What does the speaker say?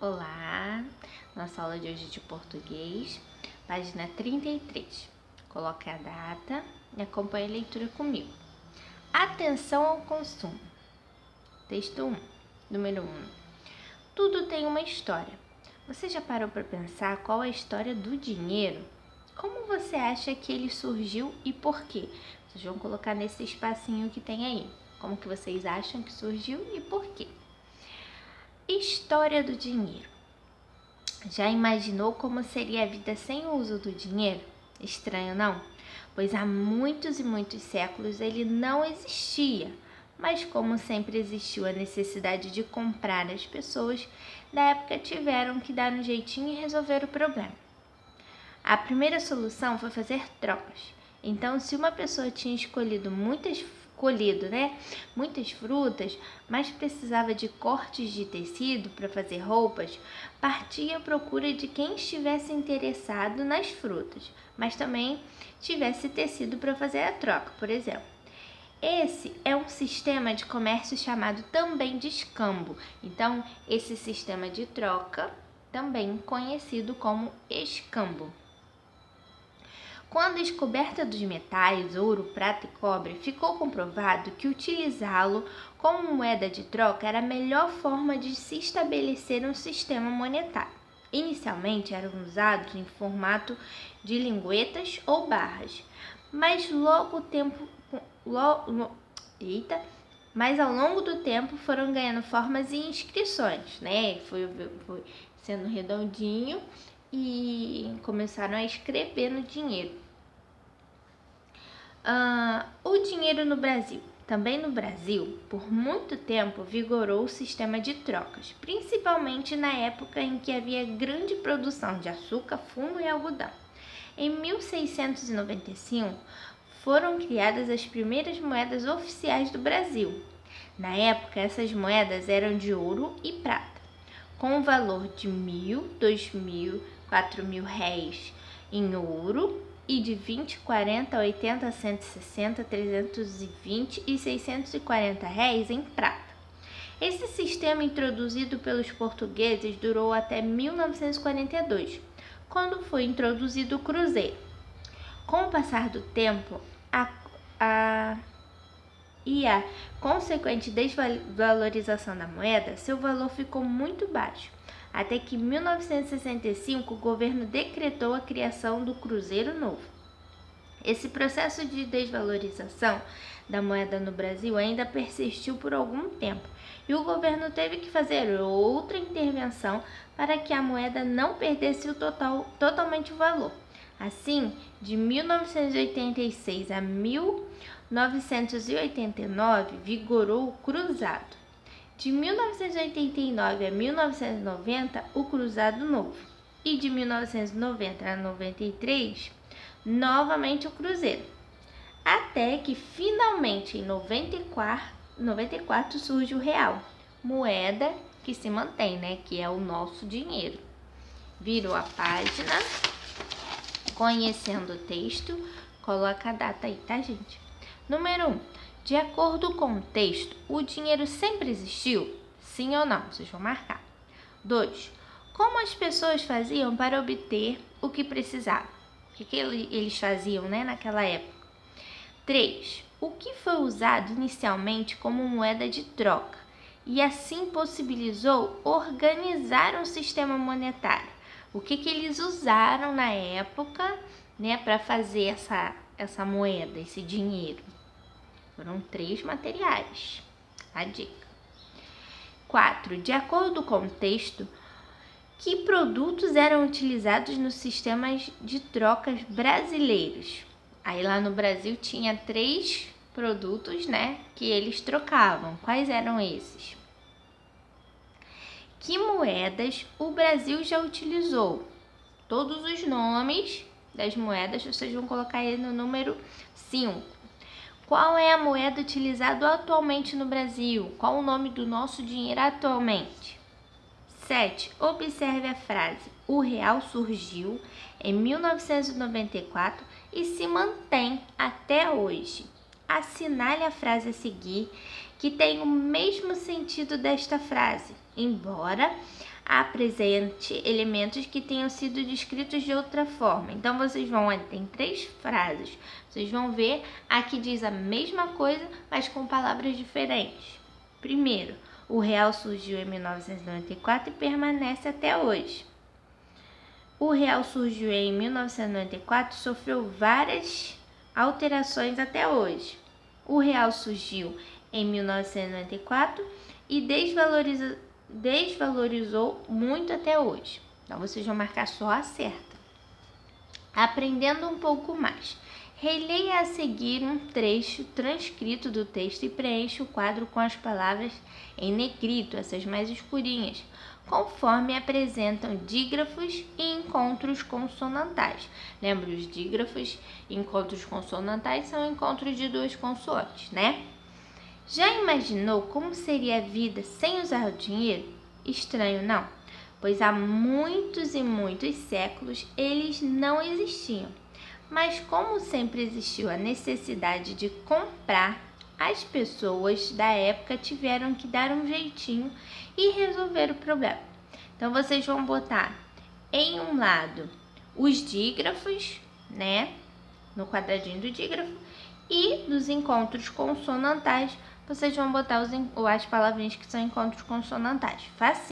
Olá, nossa aula de hoje é de português, página 33. Coloque a data e acompanhe a leitura comigo. Atenção ao consumo. Texto 1, número 1. Tudo tem uma história. Você já parou para pensar qual é a história do dinheiro? Como você acha que ele surgiu e por quê? Vocês vão colocar nesse espacinho que tem aí. Como que vocês acham que surgiu e por quê? História do dinheiro. Já imaginou como seria a vida sem o uso do dinheiro? Estranho, não? Pois há muitos e muitos séculos ele não existia. Mas como sempre existiu a necessidade de comprar, as pessoas da época tiveram que dar um jeitinho e resolver o problema. A primeira solução foi fazer trocas. Então, se uma pessoa tinha colhido muitas frutas, mas precisava de cortes de tecido para fazer roupas, partia à procura de quem estivesse interessado nas frutas, mas também tivesse tecido para fazer a troca, por exemplo. Esse é um sistema de comércio chamado também de escambo. Então, esse sistema de troca, também conhecido como escambo. Com a descoberta dos metais, ouro, prata e cobre, ficou comprovado que utilizá-lo como moeda de troca era a melhor forma de se estabelecer um sistema monetário. Inicialmente eram usados em formato de linguetas ou barras, mas ao longo do tempo foram ganhando formas e inscrições, né? Foi sendo redondinho e começaram a escrever no dinheiro. O dinheiro no Brasil. Também no Brasil, por muito tempo vigorou o sistema de trocas, principalmente na época em que havia grande produção de açúcar, fumo e algodão. Em 1695, foram criadas as primeiras moedas oficiais do Brasil. Na época, essas moedas eram de ouro e prata, com o valor de 1.000, 2.000, 4.000 réis em ouro e de 20, 40, 80, 160, 320 e 640 réis em prata. Esse sistema introduzido pelos portugueses durou até 1942, quando foi introduzido o cruzeiro. Com o passar do tempo, a consequente desvalorização da moeda, seu valor ficou muito baixo, até que em 1965 o governo decretou a criação do Cruzeiro Novo. Esse processo de desvalorização da moeda no Brasil ainda persistiu por algum tempo, e o governo teve que fazer outra intervenção para que a moeda não perdesse totalmente o valor. Assim, de 1986 a 1989, vigorou o cruzado. De 1989 a 1990, o cruzado novo. E de 1990 a 93, novamente o cruzeiro. Até que finalmente em 94 surge o real, moeda que se mantém, né? Que é o nosso dinheiro. Virou a página, conhecendo o texto, coloca a data aí, tá, gente? Número 1. De acordo com o texto, o dinheiro sempre existiu? Sim ou não? Vocês vão marcar. 2. Como as pessoas faziam para obter o que precisavam? O que eles faziam, né, naquela época? 3. O que foi usado inicialmente como moeda de troca e assim possibilitou organizar um sistema monetário? O que eles usaram na época, né, para fazer essa moeda, esse dinheiro? Foram 3 materiais. A dica. 4. De acordo com o texto, que produtos eram utilizados nos sistemas de trocas brasileiros? Aí lá no Brasil tinha 3 produtos, né, que eles trocavam. Quais eram esses? Que moedas o Brasil já utilizou? Todos os nomes das moedas vocês vão colocar aí no número 5. Qual é a moeda utilizada atualmente no Brasil? Qual o nome do nosso dinheiro atualmente? 7. Observe a frase. O real surgiu em 1994 e se mantém até hoje. assinale a frase a seguir que tem o mesmo sentido desta frase, embora apresente elementos que tenham sido descritos de outra forma. Então, vocês vão, tem 3 frases. Vocês vão ver, aqui diz a mesma coisa, mas com palavras diferentes. Primeiro, o real surgiu em 1994 e permanece até hoje. O real surgiu em 1994 e sofreu várias alterações até hoje. O real surgiu em 1994 e desvalorizou muito até hoje. Então, vocês vão marcar só a certa. Aprendendo um pouco mais. Releia a seguir um trecho transcrito do texto e preencha o quadro com as palavras em negrito, essas mais escurinhas, conforme apresentam dígrafos e encontros consonantais. Lembra, os dígrafos e encontros consonantais são encontros de 2 consoantes, né? Já imaginou como seria a vida sem usar o dinheiro? Estranho, não? Pois há muitos e muitos séculos eles não existiam. Mas como sempre existiu a necessidade de comprar, as pessoas da época tiveram que dar um jeitinho e resolver o problema. Então, vocês vão botar em um lado os dígrafos, né? No quadradinho do dígrafo. E nos encontros consonantais, vocês vão botar as palavrinhas que são encontros consonantais. Facinho.